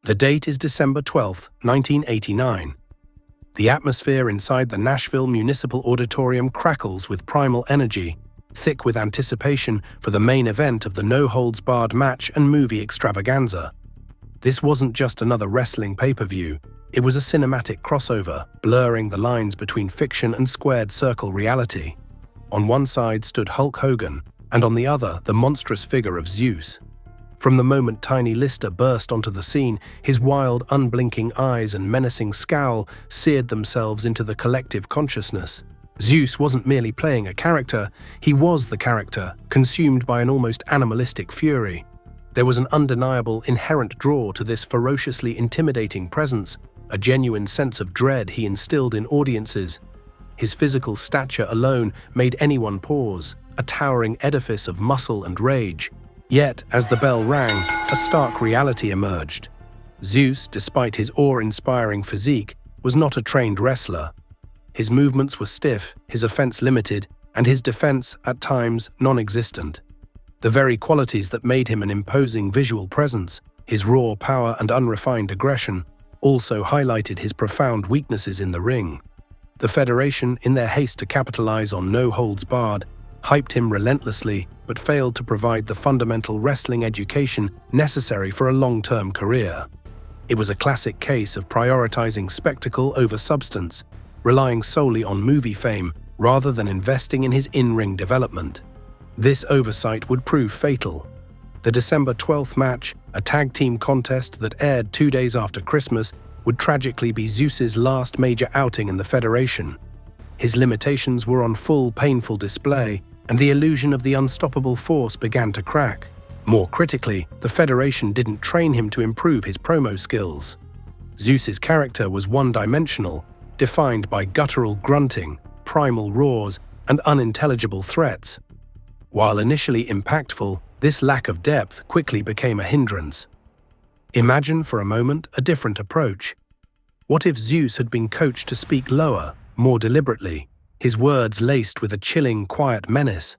The date is December 12, 1989. The atmosphere inside the Nashville Municipal Auditorium crackles with primal energy, thick with anticipation for the main event of the no-holds-barred match and movie extravaganza. This wasn't just another wrestling pay-per-view, it was a cinematic crossover, blurring the lines between fiction and squared-circle reality. On one side stood Hulk Hogan, and on the other, the monstrous figure of Zeus. From the moment Tiny Lister burst onto the scene, his wild, unblinking eyes and menacing scowl seared themselves into the collective consciousness. Zeus wasn't merely playing a character, he was the character, consumed by an almost animalistic fury. There was an undeniable, inherent draw to this ferociously intimidating presence, a genuine sense of dread he instilled in audiences. His physical stature alone made anyone pause, a towering edifice of muscle and rage. Yet, as the bell rang, a stark reality emerged. Zeus, despite his awe-inspiring physique, was not a trained wrestler. His movements were stiff, his offense limited, and his defense, at times, non-existent. The very qualities that made him an imposing visual presence, his raw power and unrefined aggression, also highlighted his profound weaknesses in the ring. The Federation, in their haste to capitalize on no-holds-barred, hyped him relentlessly, but failed to provide the fundamental wrestling education necessary for a long-term career. It was a classic case of prioritizing spectacle over substance, relying solely on movie fame rather than investing in his in-ring development. This oversight would prove fatal. The December 12th match, a tag team contest that aired 2 days after Christmas, would tragically be Zeus's last major outing in the Federation. His limitations were on full, painful display, and the illusion of the unstoppable force began to crack. More critically, the Federation didn't train him to improve his promo skills. Zeus's character was one-dimensional, defined by guttural grunting, primal roars, and unintelligible threats. While initially impactful, this lack of depth quickly became a hindrance. Imagine for a moment a different approach. What if Zeus had been coached to speak lower, more deliberately, his words laced with a chilling, quiet menace?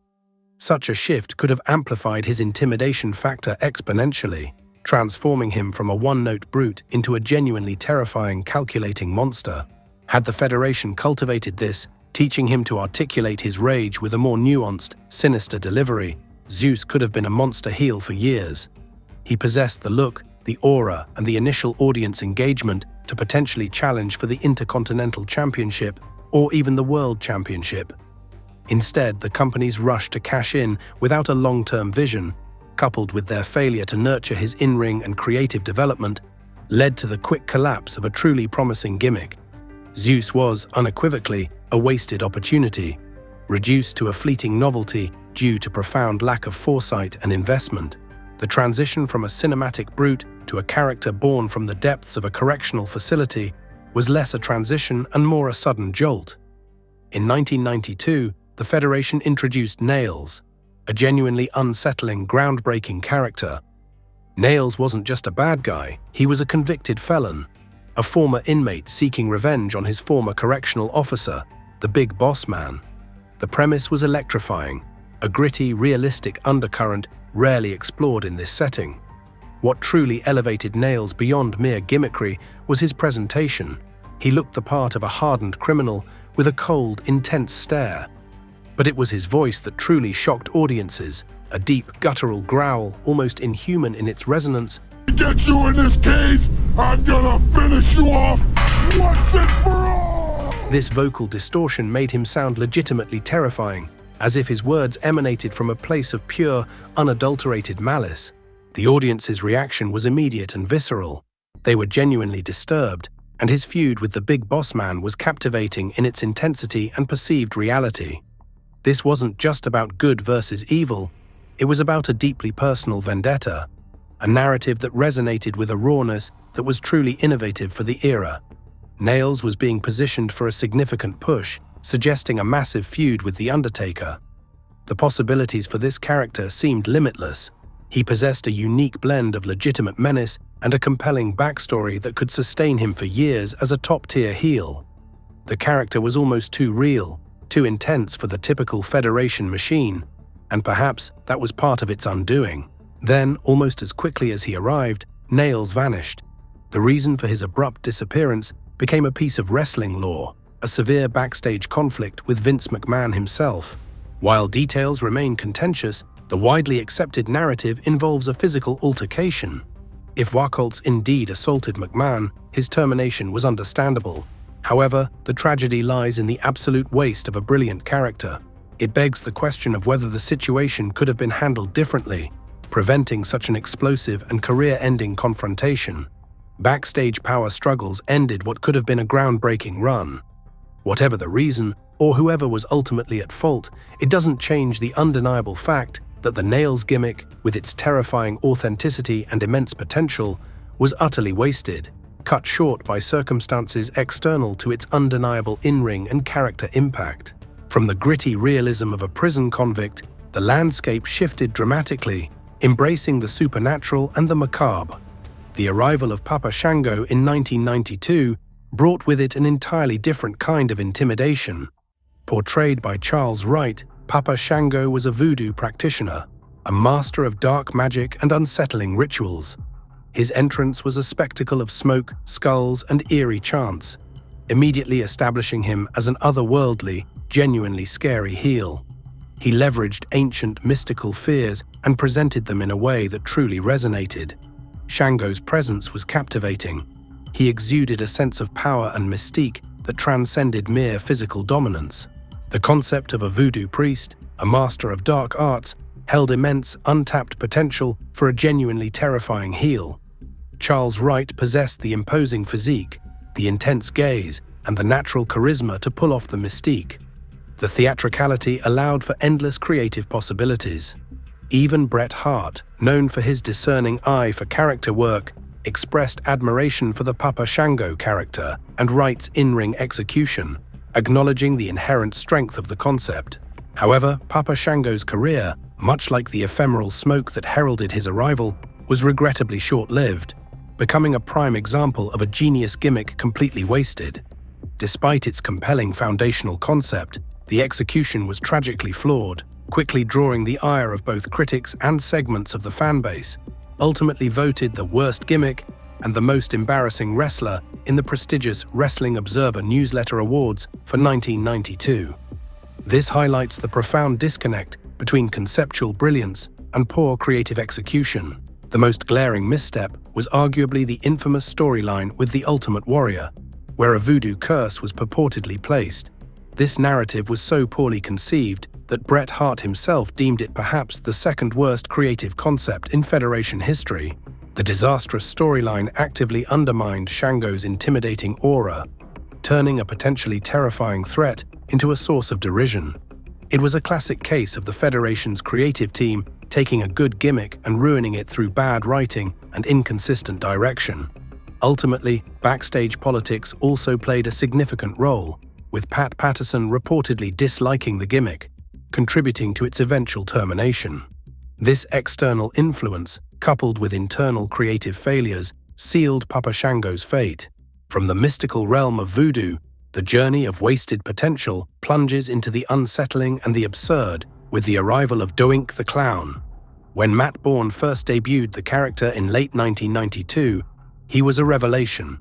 Such a shift could have amplified his intimidation factor exponentially, transforming him from a one-note brute into a genuinely terrifying, calculating monster. Had the Federation cultivated this, teaching him to articulate his rage with a more nuanced, sinister delivery, Zeus could have been a monster heel for years. He possessed the look, the aura, and the initial audience engagement to potentially challenge for the Intercontinental Championship or even the World Championship. Instead, the companies rushed to cash in without a long-term vision, coupled with their failure to nurture his in-ring and creative development, led to the quick collapse of a truly promising gimmick. Zeus was, unequivocally, a wasted opportunity, reduced to a fleeting novelty due to profound lack of foresight and investment. The transition from a cinematic brute to a character born from the depths of a correctional facility was less a transition and more a sudden jolt. In 1992, the Federation introduced Nailz, a genuinely unsettling, groundbreaking character. Nailz wasn't just a bad guy, he was a convicted felon, a former inmate seeking revenge on his former correctional officer, the Big Boss Man. The premise was electrifying, a gritty, realistic undercurrent rarely explored in this setting. What truly elevated Nailz beyond mere gimmickry was his presentation. He looked the part of a hardened criminal with a cold, intense stare. But it was his voice that truly shocked audiences, a deep, guttural growl, almost inhuman in its resonance. Get you in this cage, I'm gonna finish you off once and for all! This vocal distortion made him sound legitimately terrifying, as if his words emanated from a place of pure, unadulterated malice. The audience's reaction was immediate and visceral. They were genuinely disturbed, and his feud with the Big Boss Man was captivating in its intensity and perceived reality. This wasn't just about good versus evil, it was about a deeply personal vendetta, a narrative that resonated with a rawness that was truly innovative for the era. Nailz was being positioned for a significant push, suggesting a massive feud with The Undertaker. The possibilities for this character seemed limitless. He possessed a unique blend of legitimate menace and a compelling backstory that could sustain him for years as a top-tier heel. The character was almost too real, too intense for the typical Federation machine, and perhaps that was part of its undoing. Then, almost as quickly as he arrived, Nailz vanished. The reason for his abrupt disappearance became a piece of wrestling lore, a severe backstage conflict with Vince McMahon himself. While details remain contentious, the widely accepted narrative involves a physical altercation. If Wacholtz indeed assaulted McMahon, his termination was understandable. However, the tragedy lies in the absolute waste of a brilliant character. It begs the question of whether the situation could have been handled differently, preventing such an explosive and career-ending confrontation. Backstage power struggles ended what could have been a groundbreaking run. Whatever the reason, or whoever was ultimately at fault, it doesn't change the undeniable fact that the Nailz gimmick, with its terrifying authenticity and immense potential, was utterly wasted, cut short by circumstances external to its undeniable in-ring and character impact. From the gritty realism of a prison convict, the landscape shifted dramatically, embracing the supernatural and the macabre. The arrival of Papa Shango in 1992 brought with it an entirely different kind of intimidation. Portrayed by Charles Wright, Papa Shango was a voodoo practitioner, a master of dark magic and unsettling rituals. His entrance was a spectacle of smoke, skulls, and eerie chants, immediately establishing him as an otherworldly, genuinely scary heel. He leveraged ancient mystical fears and presented them in a way that truly resonated. Shango's presence was captivating. He exuded a sense of power and mystique that transcended mere physical dominance. The concept of a voodoo priest, a master of dark arts, held immense, untapped potential for a genuinely terrifying heel. Charles Wright possessed the imposing physique, the intense gaze, and the natural charisma to pull off the mystique. The theatricality allowed for endless creative possibilities. Even Bret Hart, known for his discerning eye for character work, expressed admiration for the Papa Shango character and Wright's in-ring execution, acknowledging the inherent strength of the concept. However, Papa Shango's career, much like the ephemeral smoke that heralded his arrival, was regrettably short-lived, becoming a prime example of a genius gimmick completely wasted. Despite its compelling foundational concept, the execution was tragically flawed, quickly drawing the ire of both critics and segments of the fanbase, ultimately voted the worst gimmick and the most embarrassing wrestler in the prestigious Wrestling Observer Newsletter Awards for 1992. This highlights the profound disconnect between conceptual brilliance and poor creative execution. The most glaring misstep was arguably the infamous storyline with the Ultimate Warrior, where a voodoo curse was purportedly placed. This narrative was so poorly conceived that Bret Hart himself deemed it perhaps the second worst creative concept in Federation history. The disastrous storyline actively undermined Shango's intimidating aura, turning a potentially terrifying threat into a source of derision. It was a classic case of the Federation's creative team taking a good gimmick and ruining it through bad writing and inconsistent direction. Ultimately, backstage politics also played a significant role, with Pat Patterson reportedly disliking the gimmick, contributing to its eventual termination. This external influence, coupled with internal creative failures, sealed Papa Shango's fate. From the mystical realm of voodoo, the journey of wasted potential plunges into the unsettling and the absurd with the arrival of Doink the Clown. When Matt Bourne first debuted the character in late 1992, he was a revelation.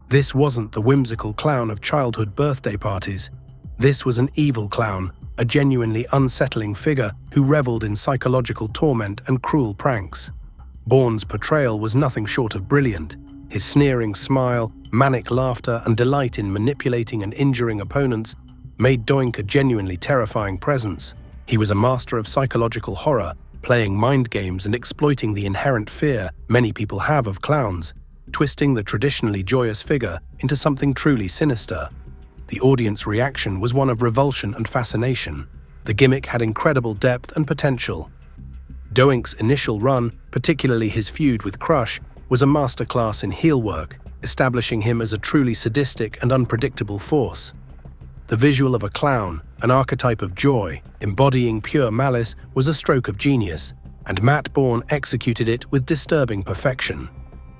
This wasn't the whimsical clown of childhood birthday parties. This was an evil clown, a genuinely unsettling figure who reveled in psychological torment and cruel pranks. Bourne's portrayal was nothing short of brilliant. His sneering smile, manic laughter, and delight in manipulating and injuring opponents made Doink a genuinely terrifying presence. He was a master of psychological horror, playing mind games and exploiting the inherent fear many people have of clowns, twisting the traditionally joyous figure into something truly sinister. The audience reaction was one of revulsion and fascination. The gimmick had incredible depth and potential. Doink's initial run, particularly his feud with Crush, was a masterclass in heel work, establishing him as a truly sadistic and unpredictable force. The visual of a clown, an archetype of joy, embodying pure malice, was a stroke of genius, and Matt Bourne executed it with disturbing perfection.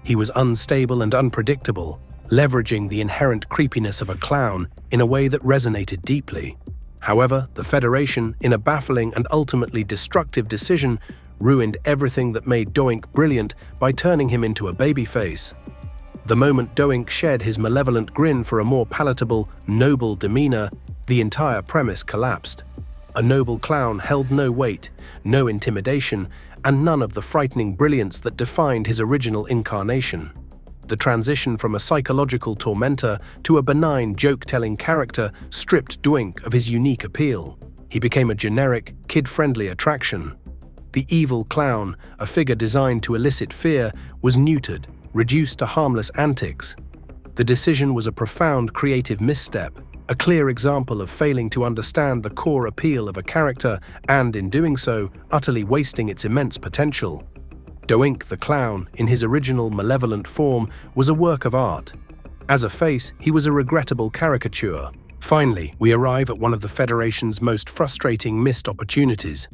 He was unstable and unpredictable, leveraging the inherent creepiness of a clown in a way that resonated deeply. However, the Federation, in a baffling and ultimately destructive decision, ruined everything that made Doink brilliant by turning him into a babyface. The moment Doink shed his malevolent grin for a more palatable, noble demeanor, the entire premise collapsed. A noble clown held no weight, no intimidation, and none of the frightening brilliance that defined his original incarnation. The transition from a psychological tormentor to a benign joke-telling character stripped Doink of his unique appeal. He became a generic, kid-friendly attraction. The evil clown, a figure designed to elicit fear, was neutered, reduced to harmless antics. The decision was a profound creative misstep, a clear example of failing to understand the core appeal of a character and, in doing so, utterly wasting its immense potential. Doink the Clown, in his original malevolent form, was a work of art. As a face, he was a regrettable caricature. Finally, we arrive at one of the Federation's most frustrating missed opportunities.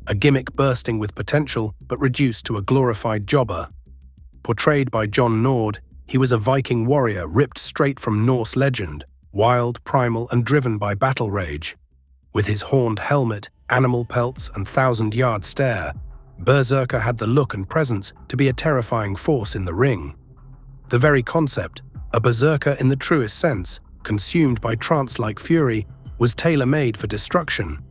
A gimmick bursting with potential, but reduced to a glorified jobber. Portrayed by John Nord, he was a Viking warrior ripped straight from Norse legend, wild, primal, and driven by battle rage. With his horned helmet, animal pelts, and thousand-yard stare, Berserker had the look and presence to be a terrifying force in the ring. The very concept, a berserker in the truest sense, consumed by trance-like fury, was tailor-made for destruction.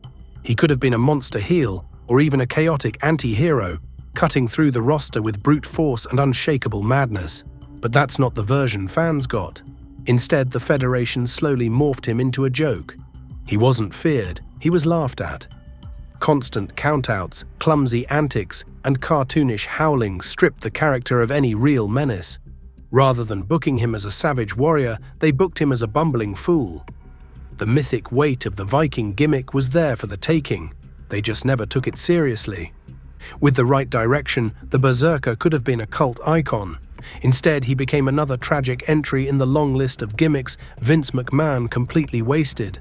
He could have been a monster heel, or even a chaotic anti-hero, cutting through the roster with brute force and unshakable madness. But that's not the version fans got. Instead, the Federation slowly morphed him into a joke. He wasn't feared, he was laughed at. Constant countouts, clumsy antics, and cartoonish howling stripped the character of any real menace. Rather than booking him as a savage warrior, they booked him as a bumbling fool. The mythic weight of the Viking gimmick was there for the taking. They just never took it seriously. With the right direction, the Berserker could have been a cult icon. Instead, he became another tragic entry in the long list of gimmicks Vince McMahon completely wasted.